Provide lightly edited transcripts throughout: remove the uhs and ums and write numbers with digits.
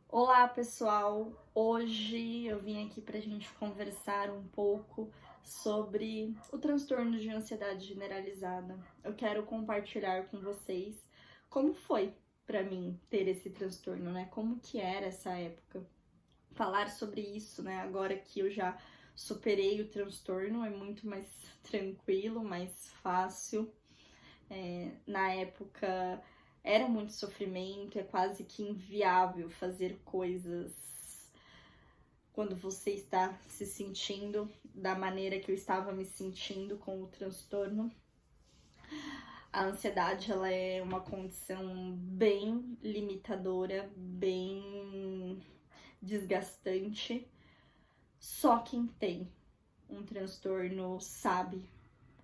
Olá, pessoal! Hoje eu vim aqui para a gente conversar um pouco sobre o transtorno de ansiedade generalizada. Eu quero compartilhar com vocês como foi para mim ter esse transtorno, né? Como que era essa época. Falar sobre isso, né? Agora que eu já superei o transtorno, é muito mais tranquilo, mais fácil. Na época era muito sofrimento, é quase que inviável fazer coisas quando você está se sentindo da maneira que eu estava me sentindo com o transtorno. A ansiedade, ela é uma condição bem limitadora, bem desgastante. Só quem tem um transtorno sabe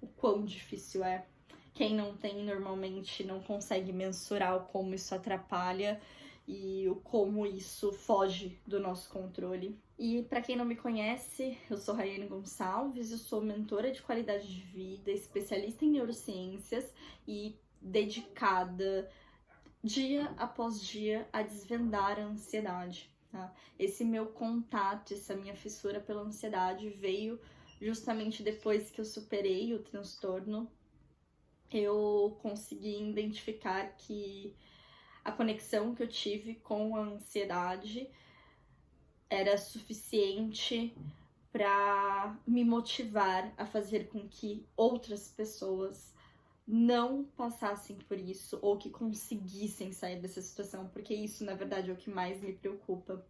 o quão difícil é. Quem não tem normalmente não consegue mensurar o como isso atrapalha e o como isso foge do nosso controle. E para quem não me conhece, eu sou Raiane Gonçalves, eu sou mentora de qualidade de vida, especialista em neurociências e dedicada dia após dia a desvendar a ansiedade. Tá? Esse meu contato, essa minha fissura pela ansiedade veio justamente depois que eu superei o transtorno. Eu consegui identificar que a conexão que eu tive com a ansiedade era suficiente para me motivar a fazer com que outras pessoas não passassem por isso ou que conseguissem sair dessa situação, porque isso, na verdade, é o que mais me preocupa.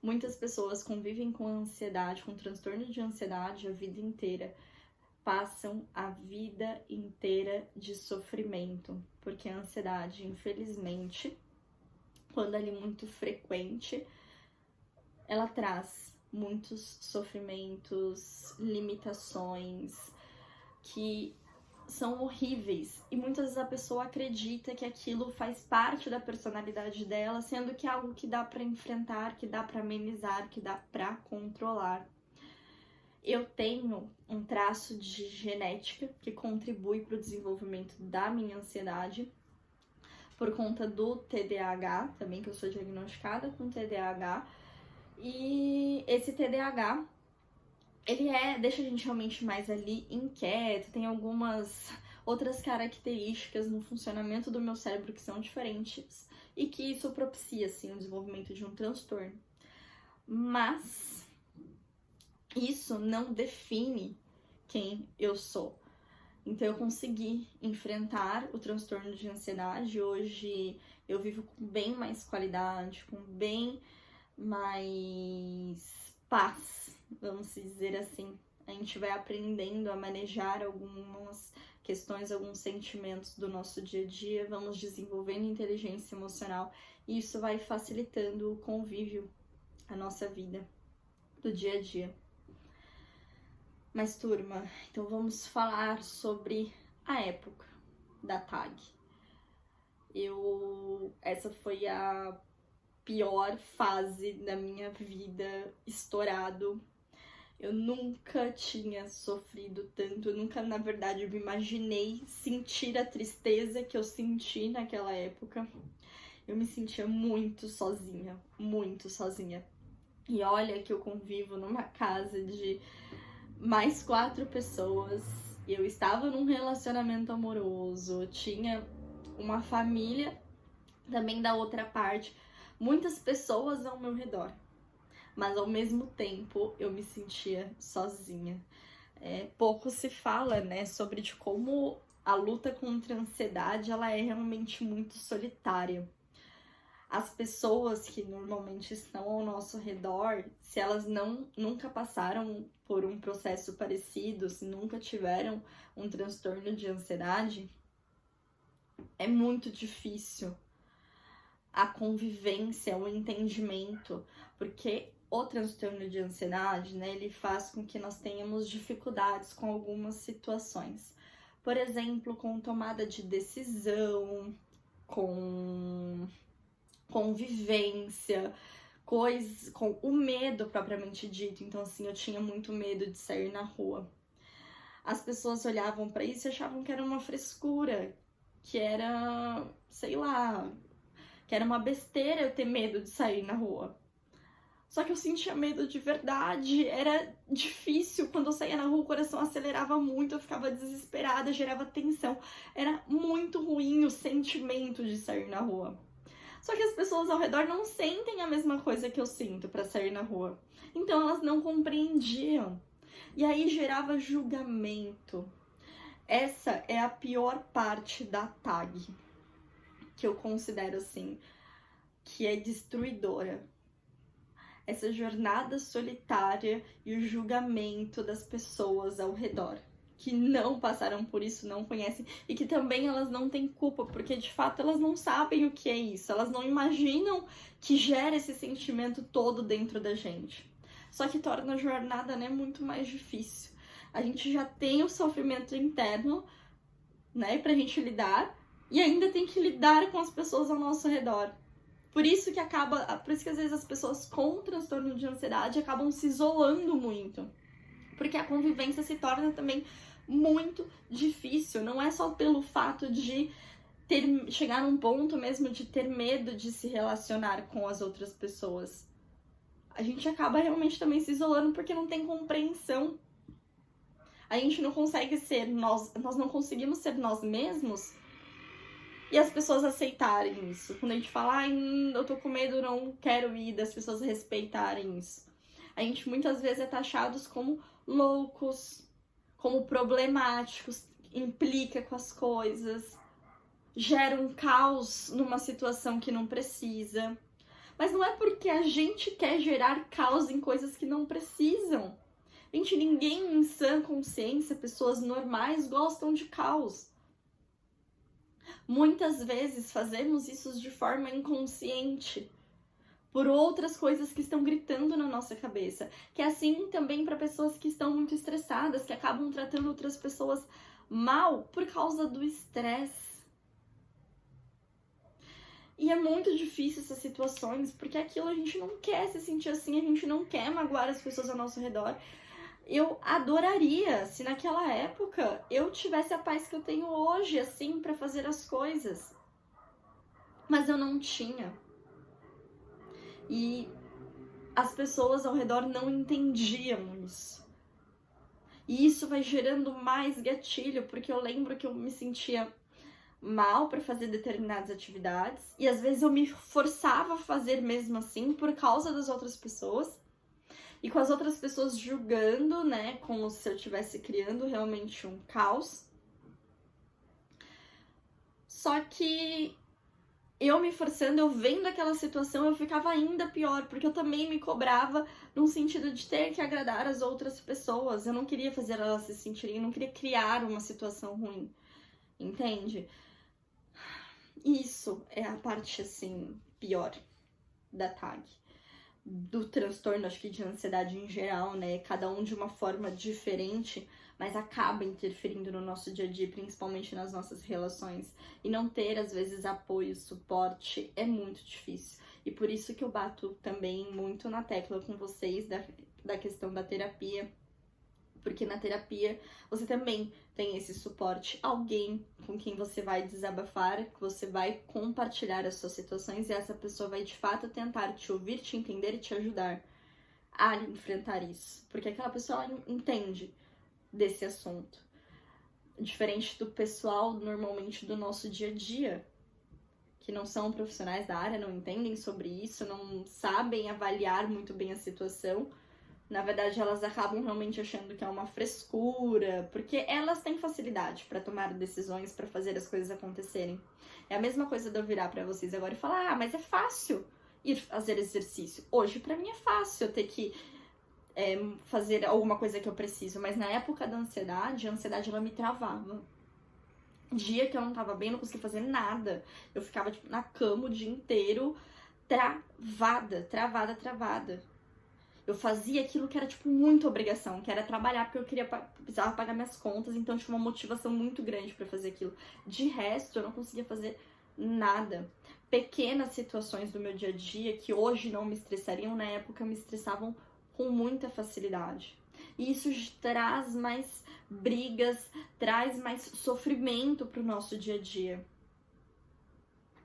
Muitas pessoas convivem com ansiedade, com transtorno de ansiedade a vida inteira, passam a vida inteira de sofrimento, porque a ansiedade, infelizmente, quando ela é muito frequente, ela traz muitos sofrimentos, limitações que são horríveis e muitas vezes a pessoa acredita que aquilo faz parte da personalidade dela, sendo que é algo que dá para enfrentar, que dá para amenizar, que dá para controlar. Eu tenho um traço de genética que contribui para o desenvolvimento da minha ansiedade, por conta do TDAH, também que eu sou diagnosticada com TDAH, e esse TDAH, ele deixa a gente realmente mais ali inquieto, tem algumas outras características no funcionamento do meu cérebro que são diferentes e que isso propicia, assim, o desenvolvimento de um transtorno. Mas isso não define quem eu sou. Então eu consegui enfrentar o transtorno de ansiedade. Hoje eu vivo com bem mais qualidade, com bem mais paz, vamos dizer assim. A gente vai aprendendo a manejar algumas questões, alguns sentimentos do nosso dia a dia, vamos desenvolvendo inteligência emocional e isso vai facilitando o convívio, a nossa vida do dia a dia. Mas, turma, então vamos falar sobre a época da TAG. Essa foi a pior fase da minha vida, estourado. Eu nunca tinha sofrido tanto, eu nunca, na verdade, me imaginei sentir a tristeza que eu senti naquela época. Eu me sentia muito sozinha, muito sozinha. E olha que eu convivo numa casa de mais 4 pessoas, eu estava num relacionamento amoroso, tinha uma família também da outra parte, muitas pessoas ao meu redor, mas ao mesmo tempo eu me sentia sozinha. Pouco se fala, né, sobre de como a luta contra a ansiedade, ela é realmente muito solitária. As pessoas que normalmente estão ao nosso redor, se elas nunca passaram por um processo parecido, se nunca tiveram um transtorno de ansiedade, é muito difícil a convivência, o entendimento, porque o transtorno de ansiedade, né, ele faz com que nós tenhamos dificuldades com algumas situações. Por exemplo, com tomada de decisão, com convivência, com o medo propriamente dito. Então, assim, eu tinha muito medo de sair na rua. As pessoas olhavam para isso e achavam que era uma frescura, que era, sei lá, que era uma besteira eu ter medo de sair na rua. Só que eu sentia medo de verdade, era difícil. Quando eu saía na rua, o coração acelerava muito, eu ficava desesperada, gerava tensão. Era muito ruim o sentimento de sair na rua. Só que as pessoas ao redor não sentem a mesma coisa que eu sinto para sair na rua. Então elas não compreendiam. E aí gerava julgamento. Essa é a pior parte da tag, que eu considero assim, que é destruidora. Essa jornada solitária e o julgamento das pessoas ao redor, que não passaram por isso, não conhecem, e que também elas não têm culpa, porque de fato elas não sabem o que é isso, elas não imaginam que gera esse sentimento todo dentro da gente. Só que torna a jornada, né, muito mais difícil. A gente já tem o sofrimento interno, né, pra gente lidar, e ainda tem que lidar com as pessoas ao nosso redor. Por isso que às vezes as pessoas com transtorno de ansiedade acabam se isolando muito. Porque a convivência se torna também muito difícil. Não é só pelo fato de chegar num ponto mesmo de ter medo de se relacionar com as outras pessoas. A gente acaba realmente também se isolando porque não tem compreensão. A gente não consegue ser nós não conseguimos ser nós mesmos. E as pessoas aceitarem isso. Quando a gente fala, eu tô com medo, não quero ir, das pessoas respeitarem isso. A gente muitas vezes é taxados como loucos, como problemáticos, implica com as coisas, gera um caos numa situação que não precisa. Mas não é porque a gente quer gerar caos em coisas que não precisam. Gente, ninguém em sã consciência, pessoas normais, gostam de caos. Muitas vezes fazemos isso de forma inconsciente, por outras coisas que estão gritando na nossa cabeça. Que é assim também para pessoas que estão muito estressadas, que acabam tratando outras pessoas mal por causa do estresse. E é muito difícil essas situações, porque aquilo a gente não quer se sentir assim, a gente não quer magoar as pessoas ao nosso redor. Eu adoraria se naquela época eu tivesse a paz que eu tenho hoje, assim, para fazer as coisas. Mas eu não tinha. E as pessoas ao redor não entendiam isso. E isso vai gerando mais gatilho, porque eu lembro que eu me sentia mal para fazer determinadas atividades. E às vezes eu me forçava a fazer mesmo assim, por causa das outras pessoas. E com as outras pessoas julgando, né, como se eu estivesse criando realmente um caos. Só que eu me forçando, eu vendo aquela situação, eu ficava ainda pior, porque eu também me cobrava num sentido de ter que agradar as outras pessoas. Eu não queria fazer elas se sentirem, eu não queria criar uma situação ruim, entende? Isso é a parte, assim, pior da tag. Do transtorno, acho que de ansiedade em geral, né? Cada um de uma forma diferente, mas acaba interferindo no nosso dia a dia, principalmente nas nossas relações. E não ter, às vezes, apoio, suporte é muito difícil. E por isso que eu bato também muito na tecla com vocês da questão da terapia. Porque na terapia você também tem esse suporte, alguém com quem você vai desabafar, que você vai compartilhar as suas situações e essa pessoa vai de fato tentar te ouvir, te entender e te ajudar a enfrentar isso. Porque aquela pessoa ela entende desse assunto. Diferente do pessoal, normalmente, do nosso dia a dia, que não são profissionais da área, não entendem sobre isso, não sabem avaliar muito bem a situação. Na verdade, elas acabam realmente achando que é uma frescura, porque elas têm facilidade para tomar decisões, para fazer as coisas acontecerem. É a mesma coisa de eu virar para vocês agora e falar, mas é fácil ir fazer exercício. Hoje, para mim, é fácil eu ter que fazer alguma coisa que eu preciso, mas na época da ansiedade, a ansiedade ela me travava. Dia que eu não tava bem, não conseguia fazer nada. Eu ficava tipo, na cama o dia inteiro, travada. Eu fazia aquilo que era, tipo, muita obrigação, que era trabalhar, porque eu precisava pagar minhas contas, então tinha uma motivação muito grande pra fazer aquilo. De resto, eu não conseguia fazer nada. Pequenas situações do meu dia a dia, que hoje não me estressariam, na época me estressavam com muita facilidade. E isso traz mais brigas, traz mais sofrimento pro nosso dia a dia.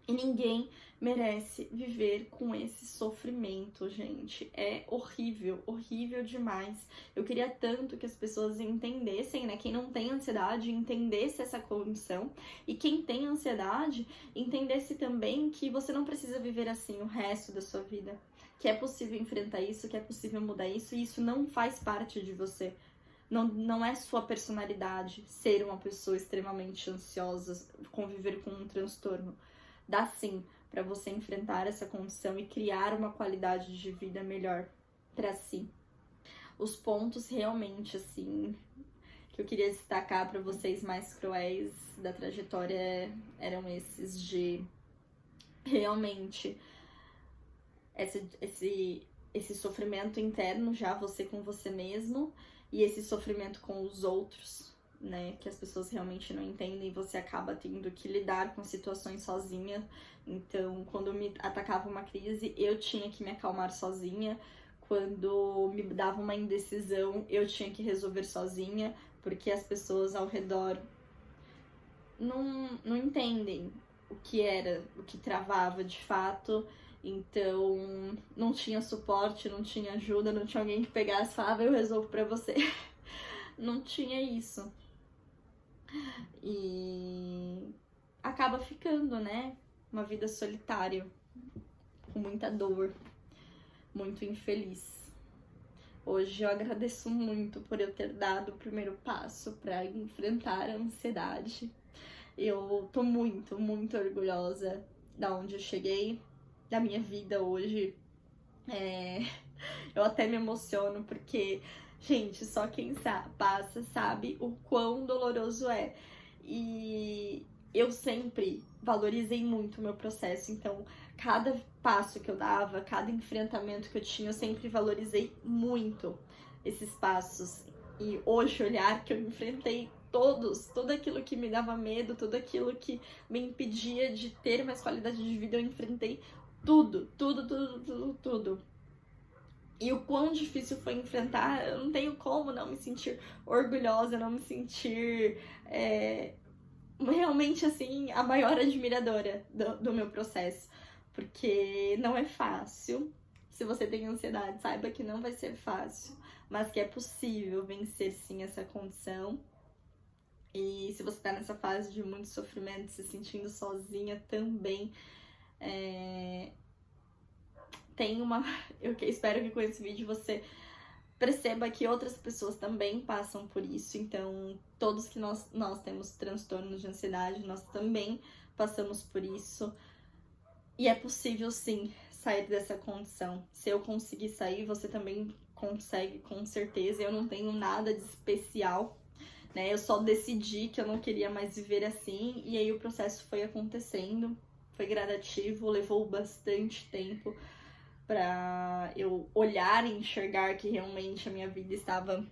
E ninguém merece viver com esse sofrimento, gente. É horrível, horrível demais. Eu queria tanto que as pessoas entendessem, né? Quem não tem ansiedade, entendesse essa condição. E quem tem ansiedade, entendesse também que você não precisa viver assim o resto da sua vida. Que é possível enfrentar isso, que é possível mudar isso. E isso não faz parte de você. Não é sua personalidade ser uma pessoa extremamente ansiosa, conviver com um transtorno. Dá sim para você enfrentar essa condição e criar uma qualidade de vida melhor para si. Os pontos realmente, assim, que eu queria destacar para vocês mais cruéis da trajetória eram esses de realmente esse sofrimento interno já, você com você mesmo, e esse sofrimento com os outros, né, que as pessoas realmente não entendem, você acaba tendo que lidar com situações sozinha. Então, quando me atacava uma crise, eu tinha que me acalmar sozinha. Quando me dava uma indecisão, eu tinha que resolver sozinha, porque as pessoas ao redor não entendem o que era, o que travava de fato. Então, não tinha suporte, não tinha ajuda, não tinha alguém que pegasse e falava, eu resolvo pra você. Não tinha isso. E acaba ficando, né? Uma vida solitária, com muita dor, muito infeliz. Hoje eu agradeço muito por eu ter dado o primeiro passo para enfrentar a ansiedade. Eu tô muito, muito orgulhosa da onde eu cheguei, da minha vida hoje. Eu até me emociono porque, gente, só quem passa sabe o quão doloroso é. E eu sempre valorizei muito o meu processo, então cada passo que eu dava, cada enfrentamento que eu tinha, eu sempre valorizei muito esses passos. E hoje olhar que eu enfrentei tudo aquilo que me dava medo, tudo aquilo que me impedia de ter mais qualidade de vida, eu enfrentei tudo. E o quão difícil foi enfrentar, eu não tenho como não me sentir orgulhosa, não me sentir realmente, assim, a maior admiradora do meu processo. Porque não é fácil. Se você tem ansiedade, saiba que não vai ser fácil, mas que é possível vencer sim essa condição. E se você tá nessa fase de muito sofrimento, se sentindo sozinha também, eu espero que com esse vídeo você perceba que outras pessoas também passam por isso. Então, todos que nós temos transtornos de ansiedade, nós também passamos por isso. E é possível, sim, sair dessa condição. Se eu conseguir sair, você também consegue, com certeza. Eu não tenho nada de especial, né? Eu só decidi que eu não queria mais viver assim. E aí o processo foi acontecendo. Foi gradativo, levou bastante tempo para eu olhar e enxergar que realmente a minha vida estava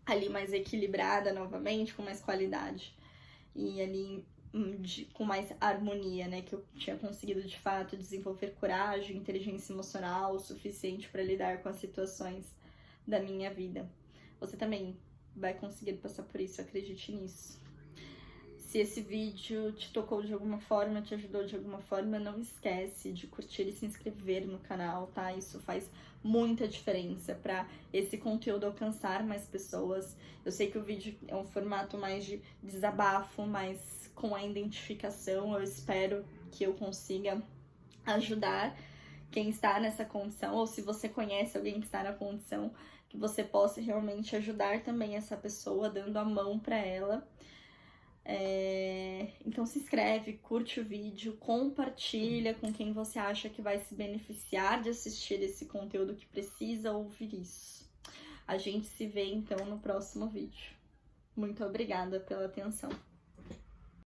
ali mais equilibrada novamente, com mais qualidade e ali com mais harmonia, né? Que eu tinha conseguido de fato desenvolver coragem, inteligência emocional o suficiente para lidar com as situações da minha vida. Você também vai conseguir passar por isso, acredite nisso. Se esse vídeo te tocou de alguma forma, te ajudou de alguma forma, não esquece de curtir e se inscrever no canal, tá? Isso faz muita diferença para esse conteúdo alcançar mais pessoas. Eu sei que o vídeo é um formato mais de desabafo, mas com a identificação eu espero que eu consiga ajudar quem está nessa condição, ou se você conhece alguém que está na condição, que você possa realmente ajudar também essa pessoa, dando a mão para ela. Então se inscreve, curte o vídeo, compartilha com quem você acha que vai se beneficiar de assistir esse conteúdo, que precisa ouvir isso. A gente se vê então no próximo vídeo. Muito obrigada pela atenção.